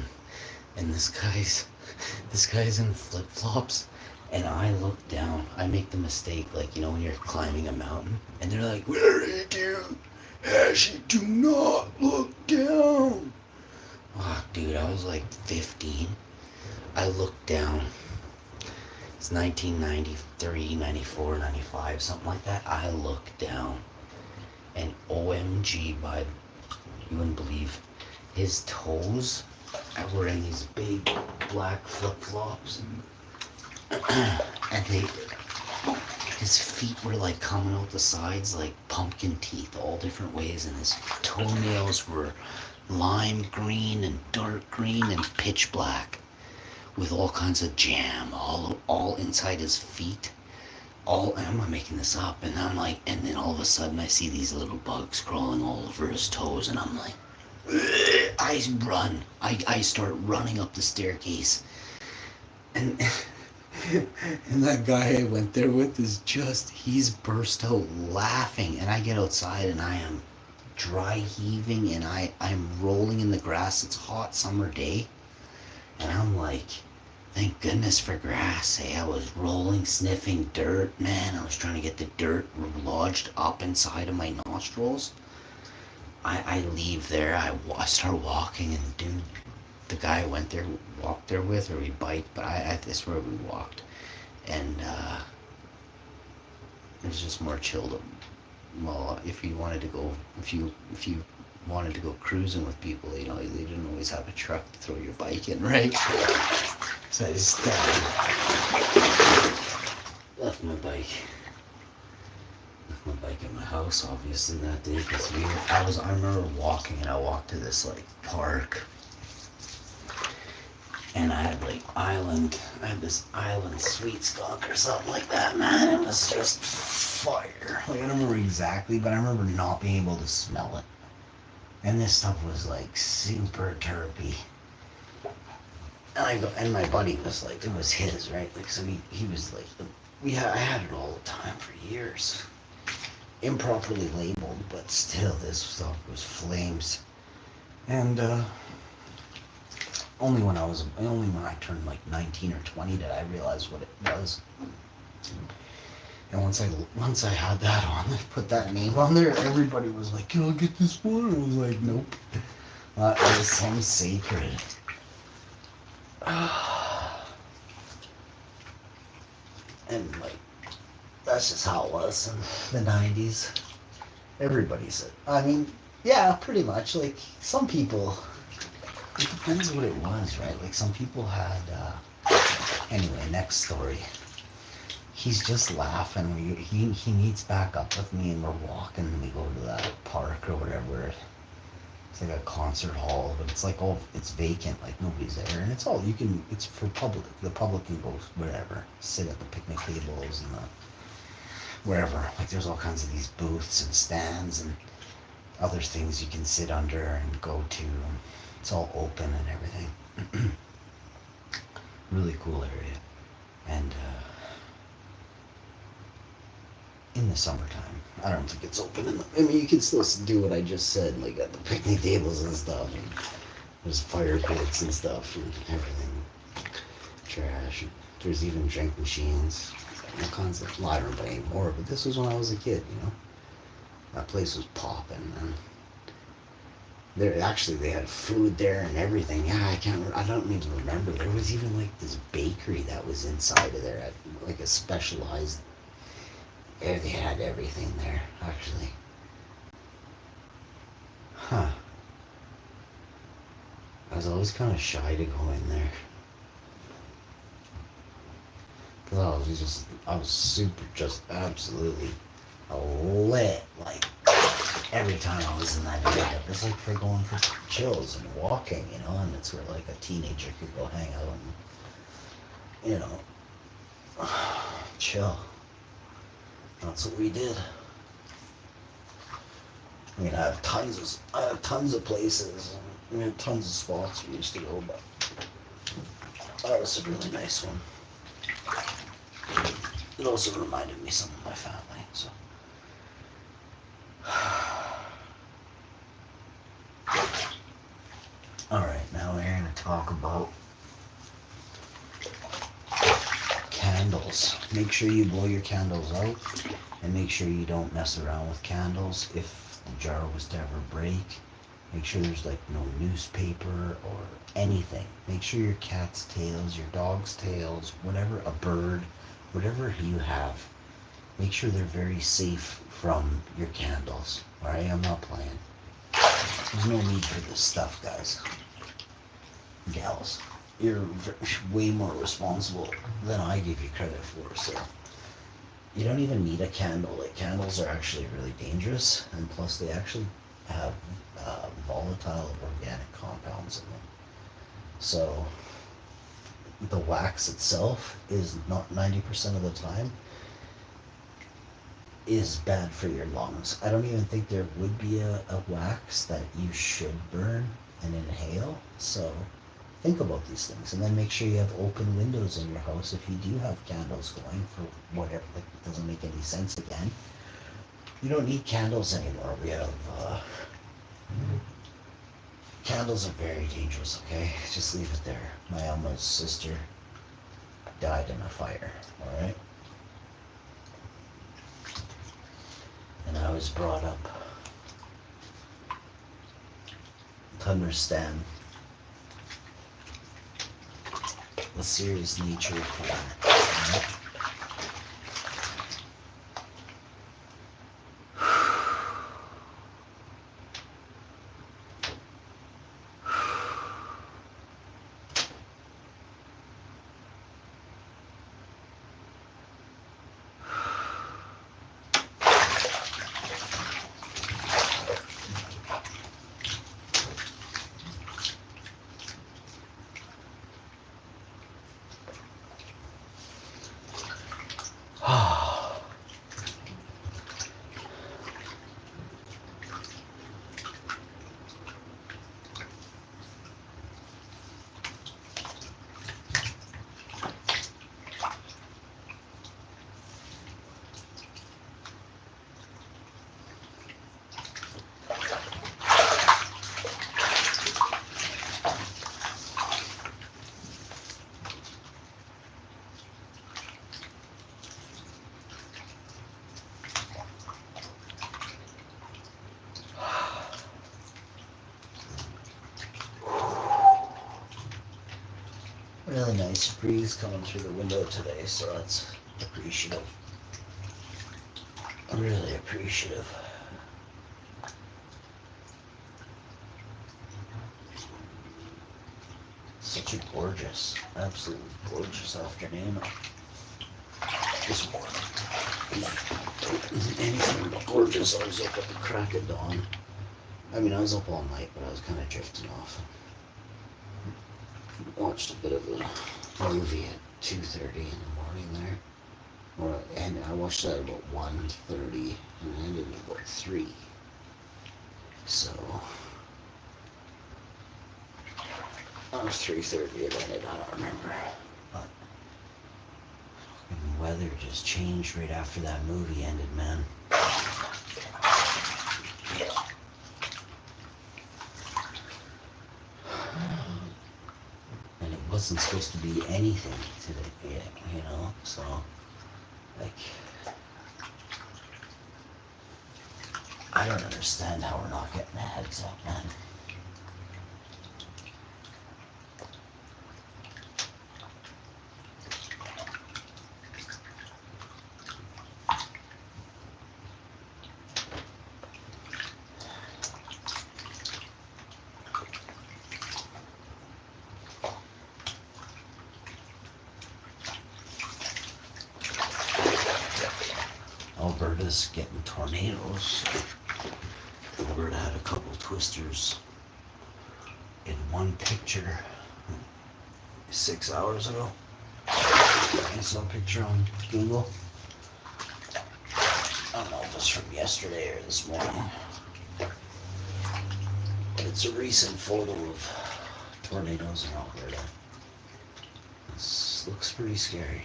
Speaker 1: and this guy's in flip flops, and I look down. I make the mistake, like, when you're climbing a mountain, and they're like, "Where are you? Ashley, do not look down." Oh, dude, I was like 15. I looked down. It's 1993, 94, 95, something like that. I looked down, and OMG, bud, you wouldn't believe, his toes were in these big black flip-flops, and his feet were, like, coming out the sides like pumpkin teeth, all different ways, and his toenails were lime green and dark green and pitch black, with all kinds of jam all inside his feet. I'm not making this up. And I'm like, and then all of a sudden I see these little bugs crawling all over his toes, and I'm like, I run. I start running up the staircase, and and that guy I went there with he's burst out laughing, and I get outside, and I am dry heaving, and I'm rolling in the grass. It's a hot summer day, and I'm like, thank goodness for grass. Hey, I was rolling, sniffing dirt, man. I was trying to get the dirt lodged up inside of my nostrils. I leave there, I start walking, and dude, the guy I walked there with, or we biked, but I swear we walked, and it was just more chilled. Well, if you wanted to go cruising with people, they didn't always have a truck to throw your bike in, right? So I just left my bike at my house, obviously, that day, because I remember walking, and I walked to this, like, park, and I had this island sweet skunk or something like that, man. It was just fire. Like, I don't remember exactly, but I remember not being able to smell it. And this stuff was, like, super terpy. And my buddy was like, it was his, right? Like, so he was like, I had it all the time for years. Improperly labeled, but still, this stuff was flames. And only when I turned like 19 or 20 did I realize what it was. And once I had that on, I put that name on there, everybody was like, "Can I get this one?" I was like, "Nope." It was some sacred. And, like, that's just how it was in the 90s. Everybody said, I mean, yeah, pretty much. Like, some people, it depends what it was, right? Like, some people had, anyway, next story. He's just laughing. He meets back up with me, and we're walking, and we go to that park or whatever. It's like a concert hall, but it's like it's vacant, like nobody's there, and it's for public. The public can go wherever, sit at the picnic tables and wherever. Like, there's all kinds of these booths and stands and other things you can sit under and go to. It's all open and everything. Really cool area. And in the summertime. I don't think it's open in the. I mean, you can still do what I just said, like at the picnic tables and stuff. And there's fire pits and stuff and everything. Trash. And there's even drink machines. All kinds of. Well, I don't know anymore, but this was when I was a kid. You know, that place was popping. And there actually they had food there and everything. Yeah, I can't. I don't even remember. There was even like this bakery that was inside of there, at like a specialized. They had everything there, actually. Huh. I was always kind of shy to go in there. Because I was super, just absolutely lit. Like, every time I was in that area. It was like for going for chills and walking, you know, and it's where like a teenager could go hang out and, you know, chill. That's what we did. I mean, I have tons of places. I mean, tons of spots we used to go, but that was a really nice one. It also reminded me some of my family, so. Alright, now we're going to talk about candles. Make sure you blow your candles out, and make sure you don't mess around with candles. If the jar was to ever break, make sure there's like no newspaper or anything. Make sure your cat's tails, your dog's tails, whatever, a bird, whatever you have, make sure they're very safe from your candles. Alright, I'm not playing. There's no need for this stuff, guys. Gals, you're way more responsible than I give you credit for, so you don't even need a candle. Like, candles are actually really dangerous, and plus they actually have volatile organic compounds in them. So the wax itself is not 90% of the time is bad for your lungs. I don't even think there would be a wax that you should burn and inhale. So think about these things, and then make sure you have open windows in your house if you do have candles going for whatever. Like, it doesn't make any sense again. You don't need candles anymore. We have candles are very dangerous. Okay, just leave it there. My Alma's sister died in a fire. All right, and I was brought up to understand the serious nature of fire. Right? Really nice breeze coming through the window today, so that's appreciative. Really appreciative. Such a gorgeous, absolutely gorgeous afternoon this morning. Anything but gorgeous. I was up at the crack of dawn. I mean, I was up all night, but I was kind of drifting off. Watched a bit of a movie at 2:30 in the morning there. And I watched that about 1:30 and I ended at about 3. So, 3:30 it ended, I don't remember. But, The weather just changed right after that movie ended, man. And it wasn't supposed to be anything today, you know, so, like, I don't understand how we're not getting a heads up, man. Alberta's getting tornadoes. Alberta had a couple twisters in one picture 6 hours ago. I saw a picture on Google. I don't know if it's from yesterday or this morning, but it's a recent photo of tornadoes in Alberta. This looks pretty scary.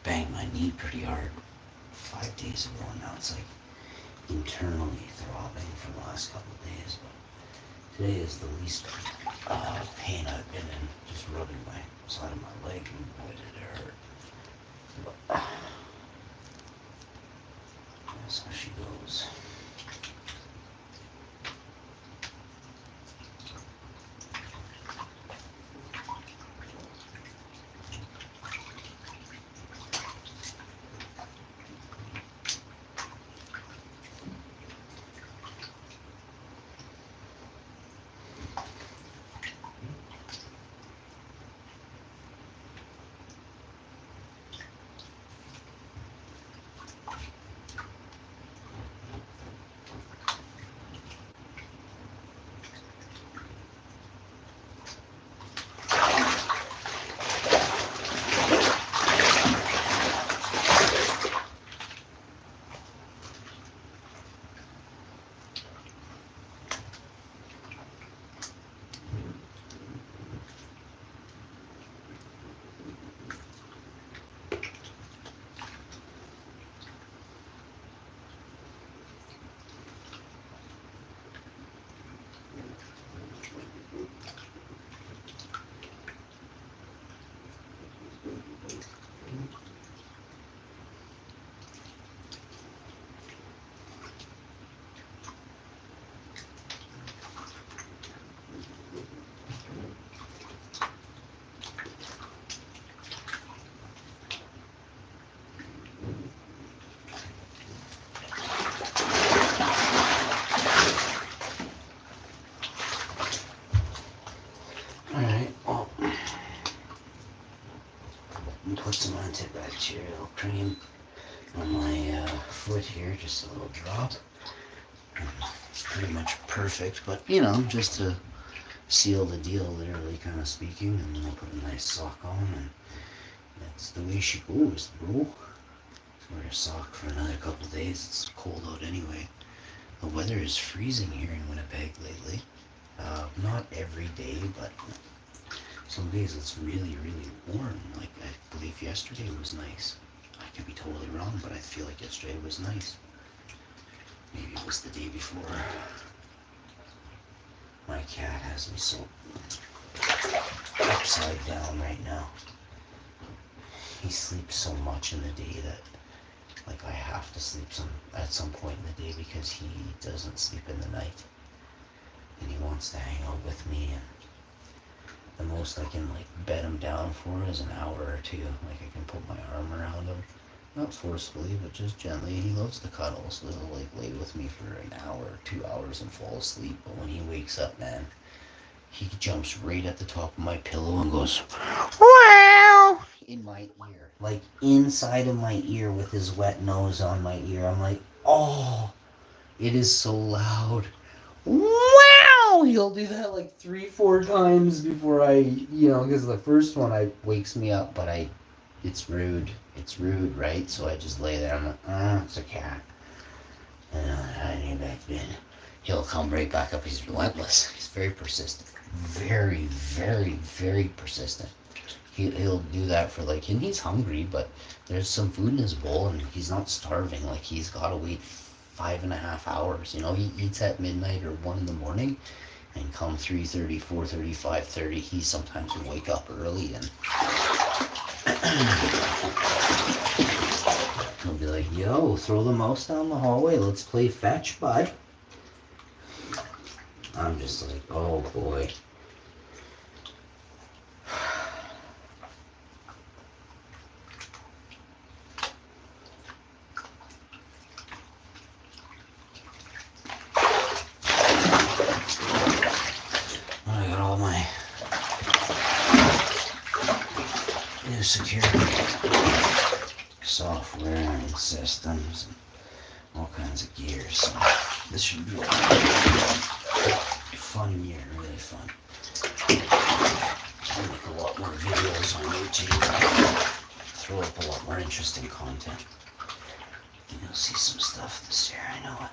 Speaker 1: Banged my knee pretty hard 5 days ago, and now it's like internally throbbing for the last couple of days. But today is the least pain I've been in, just rubbing my side of my leg, and boy did it hurt. But that's how she goes. Put some antibacterial cream on my foot here, just a little drop. It's pretty much perfect, but you know, just to seal the deal, literally kind of speaking. And then I'll put a nice sock on, and that's the way she goes, bro. Wear a sock for another couple of days. It's cold out anyway. The weather is freezing here in Winnipeg lately. Not every day, but some days it's really, really warm. Like, I believe yesterday was nice. I could be totally wrong, but I feel like yesterday was nice. Maybe it was the day before. My cat has me so upside down right now. He sleeps so much in the day that Like I have to sleep at some point in the day because he doesn't sleep in the night, and he wants to hang out with me. And the most I can like bed him down for is an hour or two. Like I can put my arm around him, not forcefully, but just gently. He loves to cuddle, so he'll like lay with me for an hour, 2 hours, and fall asleep. But when he wakes up, man, he jumps right at the top of my pillow and goes, wow, in my ear, like inside of my ear with his wet nose on my ear. I'm like, oh, it is so loud. Wow! He'll do that like 3, 4 times before because the first one wakes me up, but it's rude. It's rude, right? So I just lay there. I'm like, it's a cat. And I need back then. He'll come right back up. He's relentless. He's very persistent. Very, very, very persistent. He'll do that for like, and he's hungry, but there's some food in his bowl, and he's not starving. Like he's got to wait 5.5 hours. He eats at midnight or 1 in the morning, and come 3:30, 4:30, 5:30, he sometimes will wake up early, and he'll be like, "Yo, throw the mouse down the hallway. Let's play fetch, bud." I'm just like, oh boy. I got all my new security software and systems and all kinds of gear, so this should be a fun year, really fun. I'll make a lot more videos on YouTube, throw up a lot more interesting content. You'll see some stuff this year, I know it.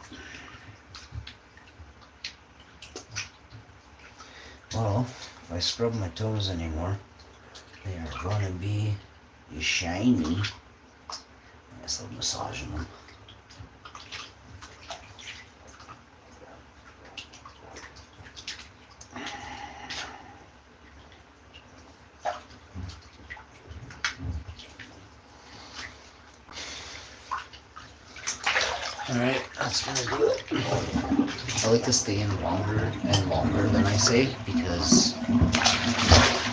Speaker 1: Well, if I scrub my toes anymore, they are gonna be shiny. I guess I'll massage them. Alright, that's gonna do it. I like to stay in longer and longer than I say, because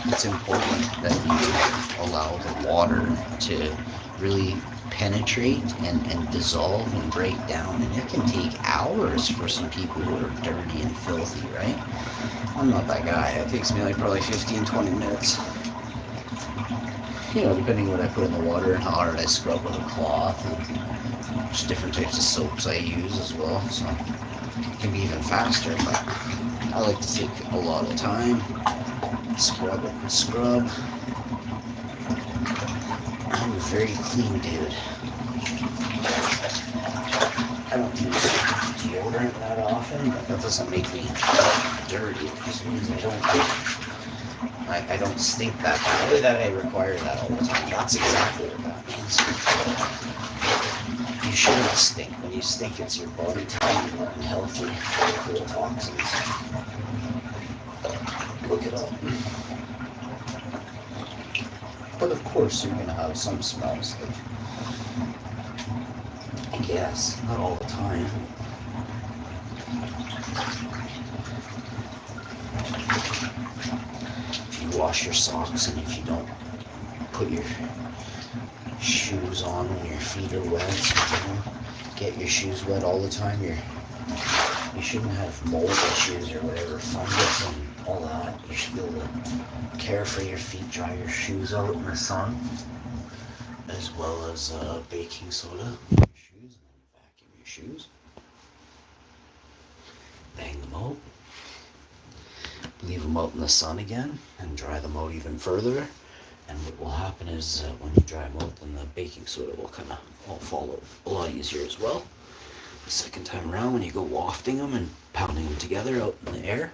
Speaker 1: it's important that you allow the water to really penetrate and dissolve and break down. And it can take hours for some people who are dirty and filthy, right? I'm not that guy. It takes me like probably 15-20 minutes. Depending what I put in the water and how hard I scrub with a cloth, and just different types of soaps I use as well, so it can be even faster. But I like to take a lot of time, scrub it and scrub. I'm a very clean dude. I don't use deodorant that often, but that doesn't make me dirty. It just means I don't stink that badly that I require that all the time. That's exactly what that means. You shouldn't stink. When you stink, it's your body telling you you're unhealthy, full of toxins. Look it up. But of course, you're going to have some smells. I guess, not all the time. If you wash your socks and if you don't put your shoes on when your feet are wet, get your shoes wet all the time, you shouldn't have mold issues or whatever, fungus and all that. You should be able to care for your feet, dry your shoes out in the sun, as well as baking soda in your shoes, and then vacuum your shoes. Bang them out. Leave them out in the sun again and dry them out even further. And what will happen is when you dry them out, then the baking soda will kind of all fall out a lot easier as well. The second time around, when you go wafting them and pounding them together out in the air,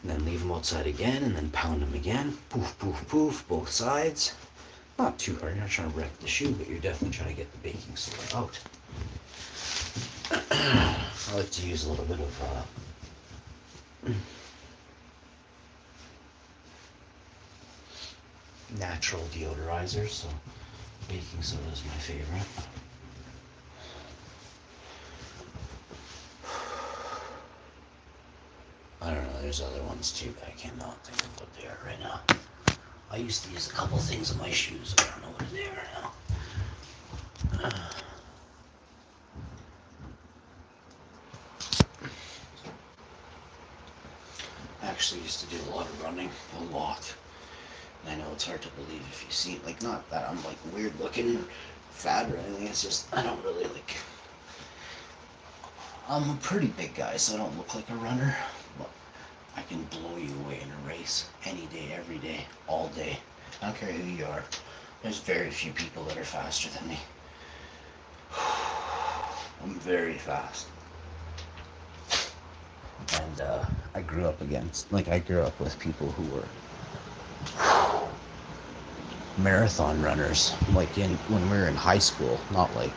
Speaker 1: and then leave them outside again and then pound them again. Poof, poof, poof, both sides. Not too hard, you're not trying to wreck the shoe, but you're definitely trying to get the baking soda out. I like to use a little bit of natural deodorizer, so baking soda is my favorite. there's other ones too, but I cannot think of what they are right now. I used to use a couple things in my shoes, but I don't know what they are now. I actually used to do a lot of running, a lot. And I know it's hard to believe if you see, like, not that I'm like weird looking or fat or anything, it's just I don't really like. I'm a pretty big guy, so I don't look like a runner, but I can blow you away in a race any day, every day, all day. I don't care who you are. There's very few people that are faster than me. I'm very fast. And I grew up with people who were marathon runners, like when we were in high school, not like,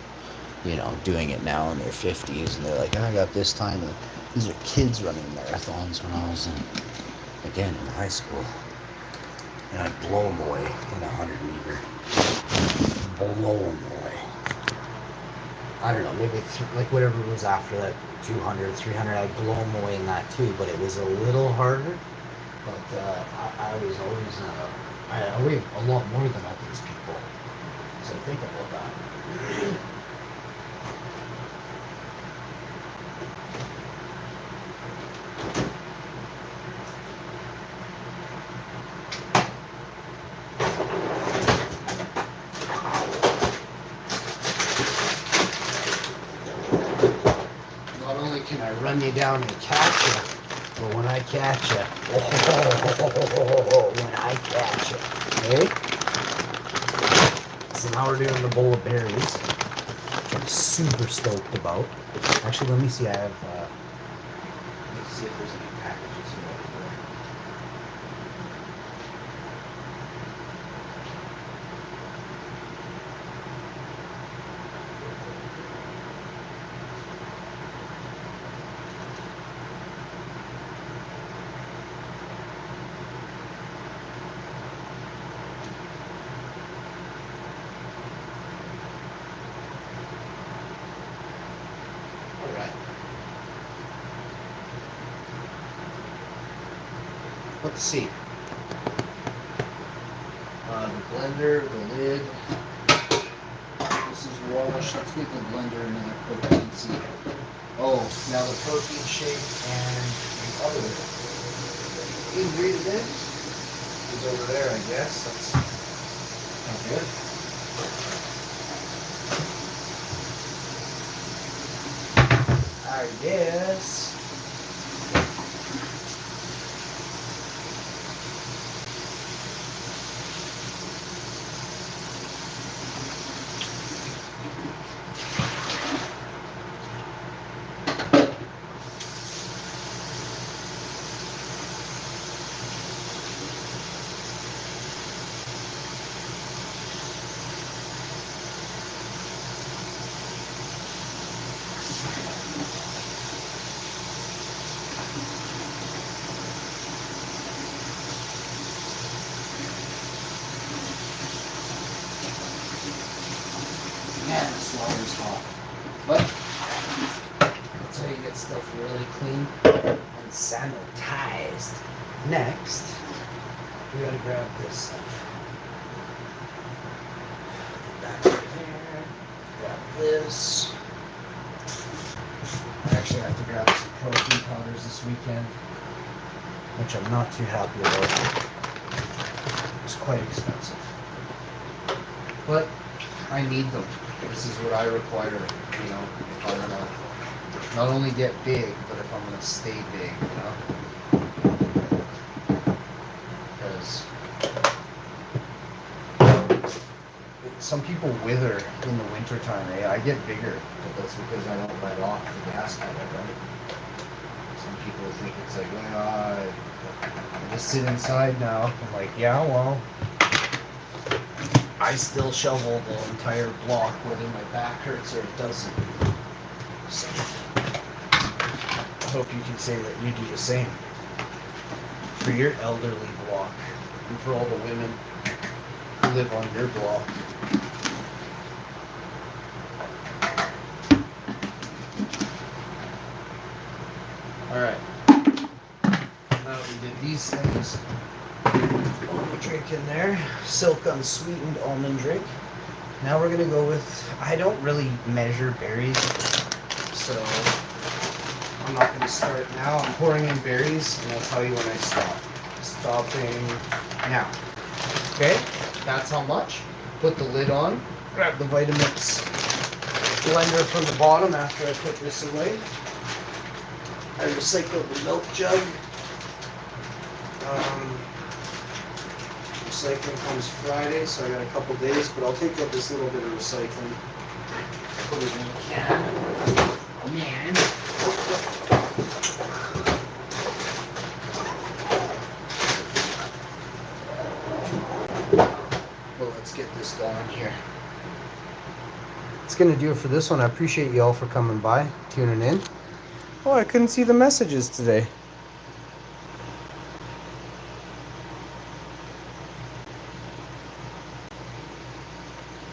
Speaker 1: doing it now in their 50s, and they're like, I got this time. And these are kids running marathons when I was in high school. And I'd blow them away in a 100-meter. Blow them away. I don't know, maybe like whatever was after that, 200, 300, I'd blow them away in that too, but it was a little harder. But I was always, I weighed a lot more than all these people. So think about that. Not only can I run you down and catch you, but when I catch you, when I catch you, okay? So now we're doing the bowl of berries, which I'm super stoked about. Actually, let me see, I have, let's see if there's any packages here. Let's see. The blender, the lid. This is wash. Let's get the blender and then put that and see. Oh, now the protein shake and the other ingredient is over there, I guess. That's not good. I guess. Man, this water's hot. But that's how you get stuff really clean and sanitized. Next, we gotta grab this stuff. Put that right there. Grab this. I actually have to grab some protein powders this weekend, which I'm not too happy about. It's quite expensive. But I need them. This is what I require, if I want to not only get big, but if I'm going to stay big, Because some people wither in the wintertime, eh? I get bigger, but that's because I don't let off the gas pedal, right? Some people think it's like, I just sit inside now. I'm like, yeah, well, I still shovel the entire block whether my back hurts or it doesn't. So, I hope you can say that you do the same for your elderly block and for all the women who live on your block. Alright.
Speaker 3: these things. Almond drink in there. Silk unsweetened almond drink. Now we're gonna go with, I don't really measure berries, so I'm not gonna start now. I'm pouring in berries and I'll tell you when I stop. Stopping now. Okay, that's how much. Put the lid on. Grab the Vitamix blender from the bottom after I put this away. I recycled the milk jug. Recycling comes Friday, so I got a couple days, but I'll take out this little bit of recycling. Put it in the can. Oh man. Well, let's get this going here. It's gonna do it for this one. I appreciate you all for coming by, tuning in. Oh, I couldn't see the messages today.